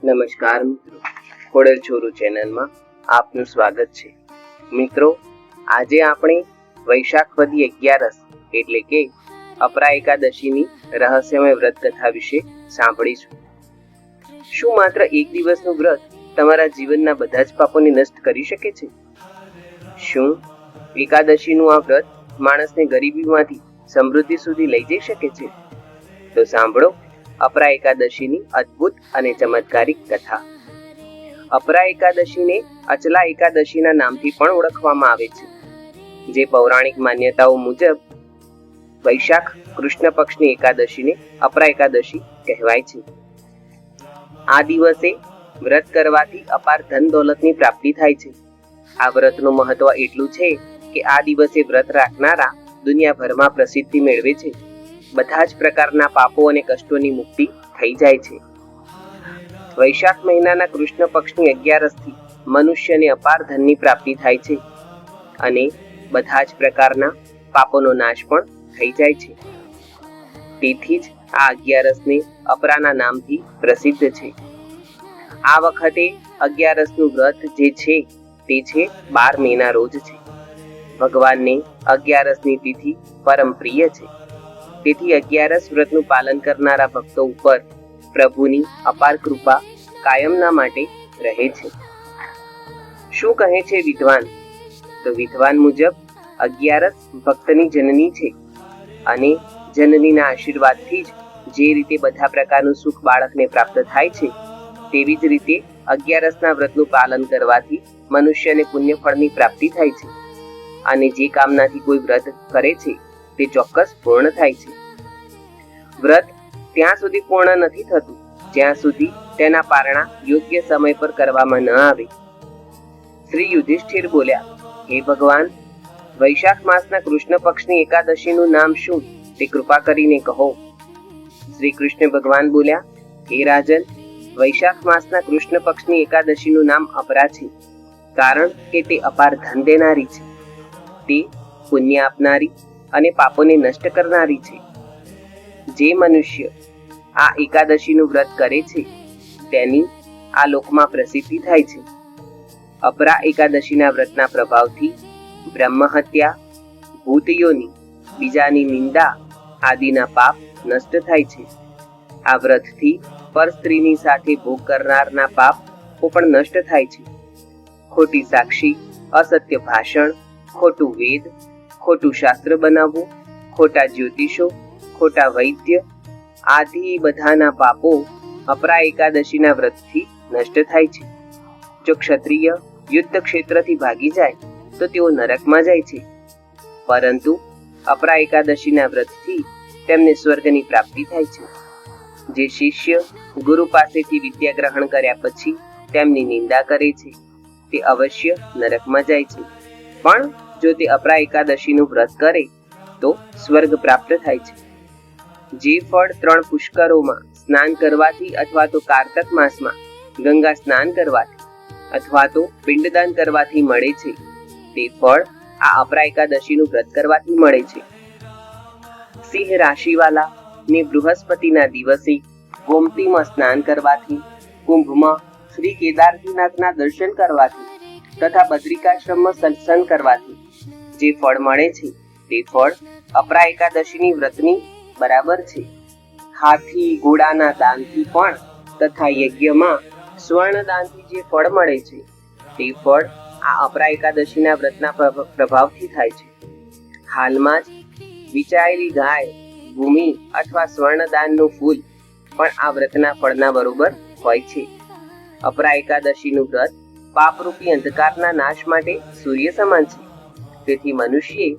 નમસ્કાર મિત્રો, ખોડલ છોરું ચેનલમાં આપનું સ્વાગત છે. મિત્રો, આજે આપણે વૈશાખ વદી 11 એટલે કે અપરા એકાદશીની રહસ્યમય વ્રત કથા વિશે સાંભળીશું. શું માત્ર એક દિવસનું વ્રત તમારા જીવનના બધા જ પાપોને નષ્ટ કરી શકે છે? શું એકાદશીનું આ વ્રત માણસને ગરીબીમાંથી સમૃદ્ધિ સુધી લઈ જઈ શકે છે? તો સાંભળો અપરા એકાદશીની અદ્ભુત અને ચમત્કારિક કથા. અપરા એકાદશીને અચલા એકાદશીના નામથી પણ ઓળખવામાં આવે છે, જે પૌરાણિક માન્યતાઓ મુજબ વૈશાખ કૃષ્ણ પક્ષની એકાદશીને અપરા એકાદશી કહેવાય છે. આ દિવસે વ્રત કરવાથી અપાર ધન દોલતની પ્રાપ્તિ થાય છે. આ વ્રતનું મહત્વ એટલું છે કે આ દિવસે વ્રત રાખનારા દુનિયાભરમાં પ્રસિદ્ધિ મેળવે છે. બધા જ પ્રકારના પાપો અને કષ્ટોની મુક્તિ થઈ જાય છે. વૈશાખ મહિનાના કૃષ્ણ પક્ષની 11 મનુષ્યને અપાર ધનની પ્રાપ્તિ થાય છે અને બધા જ પ્રકારના પાપોનો નાશ પણ થઈ જાય છે. તેથી જ આ 11ને અપરાના નામથી પ્રસિદ્ધ છે. આ વખતે 11નું વ્રત જે છે તે છે 12 મેના રોજ છે. ભગવાનને 11ની તિથિ પરમ પ્રિય છે. તેથી 11 વ્રતનું પાલન કરનારા ભક્તો ઉપર પ્રભુની અપાર કૃપા કાયમના માટે રહે છે. શું કહે છે વિદ્વાન? તો વિદ્વાન મુજબ 11 ભક્તની જનની છે અને જનનીના આશીર્વાદથી જ જે રીતે બધા પ્રકારનું સુખ બાળકને પ્રાપ્ત થાય છે, તેવી જ રીતે 11ના વ્રતનું પાલન કરવાથી મનુષ્યને પુણ્યફળની પ્રાપ્તિ થાય છે અને જે કામનાથી કોઈ વ્રત કરે છે તે ચોક્કસ પૂર્ણ થાય છે. વ્રત ત્યાં સુધી પૂર્ણ નથી થતું જ્યાં સુધી તેના પારણા યોગ્ય સમય પર કરવામાં ન આવે. શ્રી યુધિષ્ઠિર બોલ્યા, હે ભગવાન, વૈશાખ માસના કૃષ્ણ પક્ષની એકાદશીનું નામ શું તે કૃપા કરીને કહો. શ્રી કૃષ્ણ ભગવાન બોલ્યા, હે રાજન, વૈશાખ માસના કૃષ્ણ પક્ષની એકાદશીનું નામ અપરા છે, કારણ કે તે અપાર ધન દેનારી છે. તે પુણ્ય આપનારી અને પાપોને નષ્ટ કરનારી છે. જે મનુષ્ય આ એકાદશીનું વ્રત કરે છે તેની આ લોકમાં પ્રસિદ્ધિ થાય છે. અપરા એકાદશીના વ્રતના પ્રભાવથી બ્રહ્મ હત્યા, ભૂતયોની, બીજાની નિંદા આદિના પાપ નષ્ટ થાય છે. આ વ્રતથી પર સ્ત્રીની સાથે ભોગ કરનારના પાપો પણ નષ્ટ થાય છે. ખોટી સાક્ષી, અસત્ય ભાષણ, ખોટું વેદ, ખોટું શાસ્ત્ર બનાવવું, ખોટા જ્યોતિષો, ખોટા વૈદ્ય આદિ બધાના પાપો અપરા એકાદશીના વ્રતથી નષ્ટ થાય છે. જો ક્ષત્રિય યુદ્ધ ક્ષેત્રથી ભાગી જાય તો તેઓ નરકમાં જાય છે, પરંતુ અપરા એકાદશીના વ્રતથી તેમને સ્વર્ગની પ્રાપ્તિ થાય છે. જે શિષ્ય ગુરુ પાસેથી વિદ્યા ગ્રહણ કર્યા પછી તેમની નિંદા કરે છે તે અવશ્ય નરકમાં જાય છે, પણ જો તે અપરા એકાદશીનું વ્રત કરે તો સ્વર્ગ પ્રાપ્ત થાય છે. જે ફળ 3 પુષ્કરોમાં સ્નાન કરવાથી અથવા તો કાર્તક માસમાં ગંગા સ્નાન કરવાથી અથવા તો પિંડદાન કરવાથી મળે છે, તે ફળ આ અપરા એકાદશીનું વ્રત કરવાથી મળે છે. સિંહ રાશિવાલા ને બૃહસ્પતિના દિવસે ગોમતીમાં સ્નાન કરવાથી, કુંભમાં શ્રી કેદારનાથના દર્શન કરવાથી તથા બદ્રિકાશ્રમમાં સત્સંગ કરવાથી જે ફળ મળે છે તે ફળ અપરા એકાદશીની વ્રતની બરાબર છે. હાથી ઘોડાના દાનથી પણ તથા યજ્ઞમાં સ્વર્ણ દાનથી જે ફળ મળે છે તે ફળ આ અપરા એકાદશીના વ્રતના પ્રભાવથી થાય છે. હાલમાં જ વિચાયેલી ગાય, ભૂમિ અથવા સ્વર્ણ દાનનું ફૂલ પણ આ વ્રતના ફળના બરોબર હોય છે. અપરા એકાદશીનું વ્રત પાપરૂપી અંધકારના નાશ માટે સૂર્ય સમાન છે. તેથી મનુષ્યએ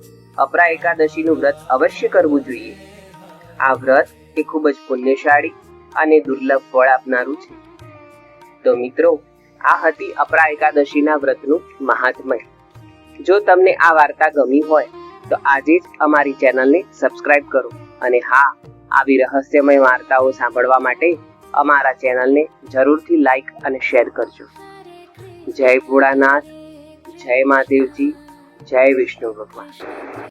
અપરા એકાદશીનું વ્રત અવશ્ય કરવું જોઈએ. આ વ્રત એ ખૂબ જ પુણ્યશાળી અને દુર્લભ ફળ આપનારું છે. તો મિત્રો, આ હતી અપરા એકાદશીના વ્રતનું મહાત્મ્ય. જો તમને આ વાર્તા ગમી હોય તો આજે જ અમારી ચેનલને સબસ્ક્રાઇબ કરો અને હા, આવી રહસ્યમય વાર્તાઓ સાંભળવા માટે અમારા ચેનલને જરૂરથી લાઈક અને શેર કરજો. જય ભોળાનાથ, જય મહાદેવજી, જય વિષ્ણુ ભગવાન.